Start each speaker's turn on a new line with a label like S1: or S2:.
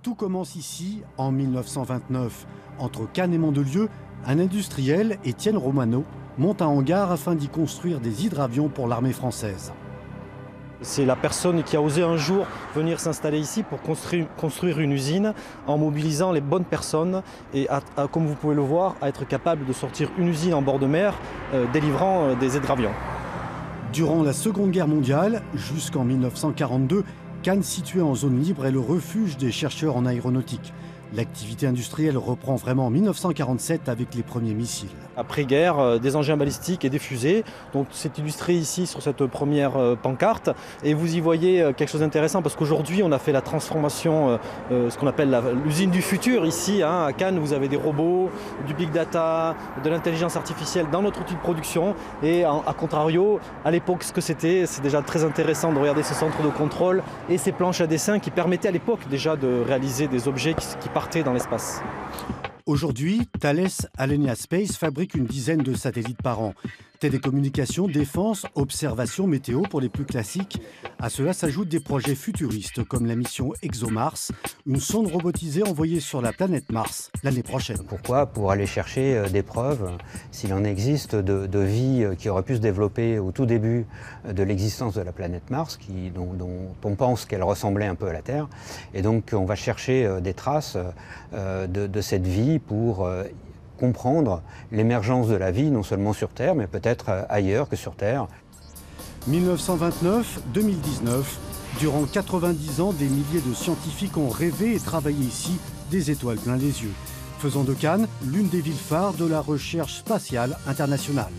S1: Tout commence ici en 1929. Entre Cannes et Mandelieu, un industriel, Étienne Romano, monte un hangar afin d'y construire des hydravions pour l'armée française.
S2: C'est la personne qui a osé un jour venir s'installer ici pour construire une usine en mobilisant les bonnes personnes et, comme vous pouvez le voir, à être capable de sortir une usine en bord de mer délivrant des hydravions.
S1: Durant la Seconde Guerre mondiale, jusqu'en 1942, Cannes, située en zone libre, est le refuge des chercheurs en aéronautique. L'activité industrielle reprend vraiment en 1947 avec les premiers missiles.
S2: Après-guerre, des engins balistiques et des fusées. Donc c'est illustré ici sur cette première pancarte. Et vous y voyez quelque chose d'intéressant parce qu'aujourd'hui on a fait la transformation, ce qu'on appelle l'usine du futur. Ici à Cannes, vous avez des robots, du big data, de l'intelligence artificielle dans notre outil de production. Et à contrario, à l'époque ce que c'était, c'est déjà très intéressant de regarder ce centre de contrôle et ces planches à dessin qui permettaient à l'époque déjà de réaliser des objets qui partaient dans l'espace.
S1: Aujourd'hui, Thales Alenia Space fabrique une dizaine de satellites par an. Télécommunications, défense, observation, météo pour les plus classiques. À cela s'ajoutent des projets futuristes comme la mission ExoMars, une sonde robotisée envoyée sur la planète Mars l'année prochaine.
S3: Pourquoi? Pour aller chercher des preuves, s'il en existe, de vie qui aurait pu se développer au tout début de l'existence de la planète Mars, dont on pense qu'elle ressemblait un peu à la Terre. Et donc on va chercher des traces de cette vie pour comprendre l'émergence de la vie, non seulement sur Terre, mais peut-être ailleurs que sur Terre.
S1: 1929-2019, durant 90 ans, des milliers de scientifiques ont rêvé et travaillé ici, des étoiles plein les yeux, faisant de Cannes l'une des villes phares de la recherche spatiale internationale.